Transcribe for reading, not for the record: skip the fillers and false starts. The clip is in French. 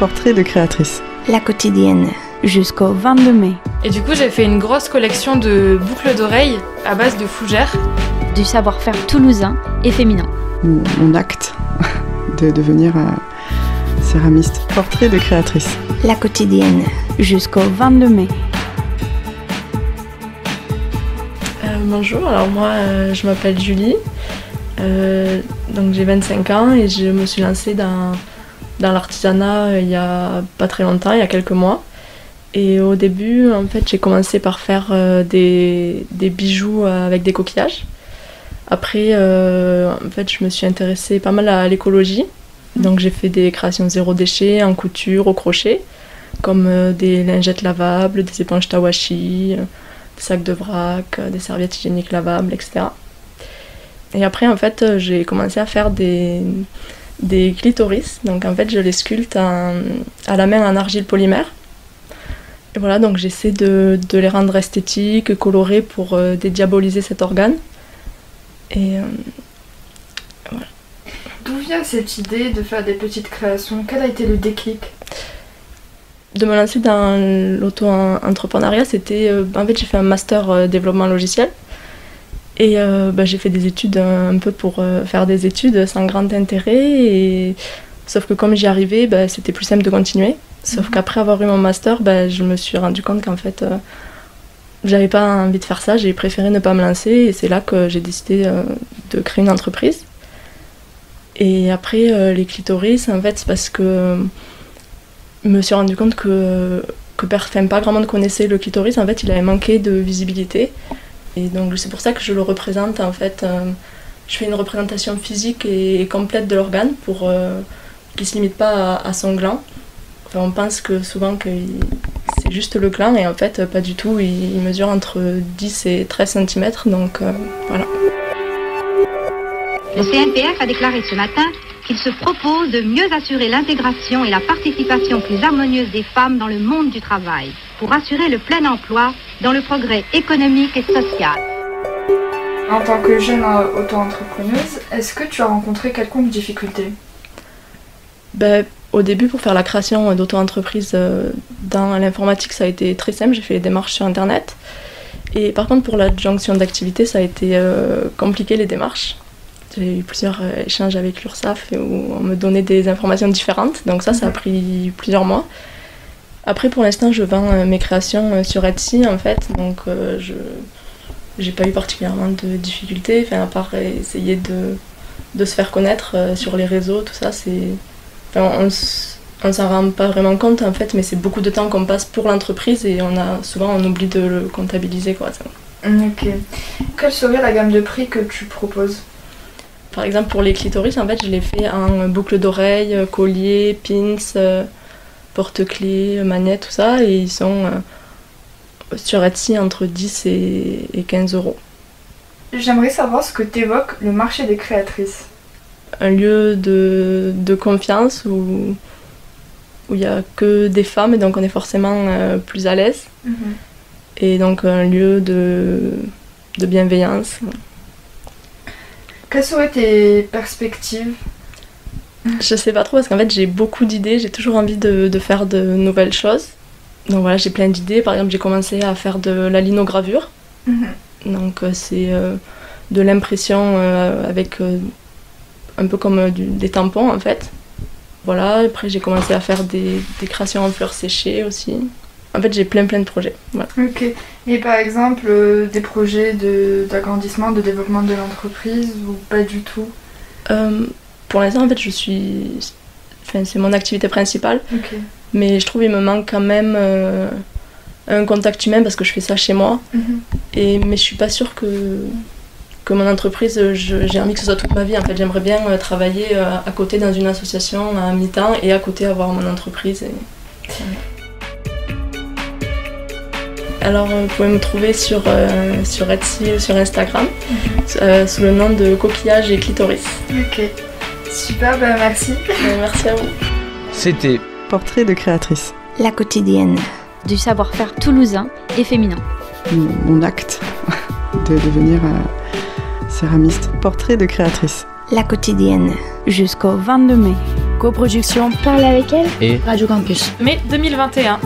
Portrait de créatrice. La quotidienne, jusqu'au 22 mai. Et du coup, j'ai fait une grosse collection de boucles d'oreilles à base de fougères. Du savoir-faire toulousain et féminin. Mon acte de devenir céramiste. Portrait de créatrice. La quotidienne, jusqu'au 22 mai. Bonjour, alors moi je m'appelle Julie, donc j'ai 25 ans et je me suis lancée dans l'artisanat il y a pas très longtemps, il y a quelques mois. Et au début, en fait, j'ai commencé par faire des bijoux avec des coquillages. Après, en fait, je me suis intéressée pas mal à l'écologie. Donc j'ai fait des créations zéro déchet en couture, au crochet, comme des lingettes lavables, des éponges Tawashi, des sacs de vrac, des serviettes hygiéniques lavables, etc. Et après, en fait, j'ai commencé à faire des clitoris. Donc en fait, je les sculpte à la main en argile polymère. Et voilà, donc j'essaie de les rendre esthétiques, colorés pour dédiaboliser cet organe. Et voilà. D'où vient cette idée de faire des petites créations? Quel a été le déclic? De me lancer dans l'auto-entrepreneuriat, c'était... en fait, j'ai fait un master développement logiciel. Et j'ai fait des études un peu pour faire des études sans grand intérêt. Sauf que comme j'y arrivais, c'était plus simple de continuer. Sauf qu'après avoir eu mon master, je me suis rendu compte qu'en fait, j'avais pas envie de faire ça. J'ai préféré ne pas me lancer. Et c'est là que j'ai décidé de créer une entreprise. Et après, les clitoris, en fait, c'est parce que... je me suis rendu compte que pas grand monde connaissait le clitoris. En fait, il avait manqué de visibilité. Et donc, c'est pour ça que je le représente. En fait, je fais une représentation physique et complète de l'organe pour qu'il ne se limite pas à son gland. Enfin, on pense que souvent que c'est juste le gland, et en fait, pas du tout. Il mesure entre 10 et 13 cm. Donc, voilà. Le CNPF a déclaré ce matin qu'il se propose de mieux assurer l'intégration et la participation plus harmonieuse des femmes dans le monde du travail, pour assurer le plein emploi dans le progrès économique et social. En tant que jeune auto-entrepreneuse, est-ce que tu as rencontré quelconque difficulté? Au début, pour faire la création d'auto-entreprise dans l'informatique, ça a été très simple. J'ai fait les démarches sur Internet. Et par contre, pour l'adjonction d'activité, ça a été compliqué, les démarches. J'ai eu plusieurs échanges avec l'URSSAF où on me donnait des informations différentes. Donc ça a pris plusieurs mois. Après, pour l'instant, je vends mes créations sur Etsy, en fait. Donc j'ai pas eu particulièrement de difficultés. Enfin, à part essayer de se faire connaître sur les réseaux, tout ça, on s'en rend pas vraiment compte, en fait. Mais c'est beaucoup de temps qu'on passe pour l'entreprise et souvent on oublie de le comptabiliser, quoi. Ok. Quelle serait la gamme de prix que tu proposes? Par exemple, pour les clitoris, en fait, je les fais en boucle d'oreilles, collier, pins, porte-clés, manettes, tout ça. Et ils sont sur Etsy entre 10 et 15 euros. J'aimerais savoir ce que t'évoque le marché des créatrices. Un lieu de confiance où il n'y a que des femmes, et donc on est forcément plus à l'aise. Et donc un lieu de bienveillance. Quelles seraient tes perspectives? Je sais pas trop, parce qu'en fait j'ai beaucoup d'idées, j'ai toujours envie de faire de nouvelles choses. Donc voilà, j'ai plein d'idées. Par exemple, j'ai commencé à faire de la linogravure. Donc c'est de l'impression avec un peu comme des tampons, en fait. Voilà, après j'ai commencé à faire des créations en fleurs séchées aussi. En fait, j'ai plein de projets. Voilà. Ok. Et par exemple, des projets d'agrandissement, de développement de l'entreprise, ou pas du tout? Pour l'instant, en fait, c'est mon activité principale. Okay. Mais je trouve qu'il me manque quand même un contact humain parce que je fais ça chez moi. Mais je suis pas sûre que mon entreprise, j'ai envie que ce soit toute ma vie. En fait, j'aimerais bien travailler à côté dans une association à mi-temps et à côté avoir mon entreprise. Alors, vous pouvez me trouver sur Etsy ou sur Instagram sous le nom de Coquillage et Clitoris. Ok, super, merci. Merci à vous. C'était Portrait de créatrice. La quotidienne, du savoir-faire toulousain et féminin. Mon acte de devenir céramiste. Portrait de créatrice. La quotidienne, jusqu'au 22 mai. Coproduction Parle avec elle et Radio Campus. Mai 2021.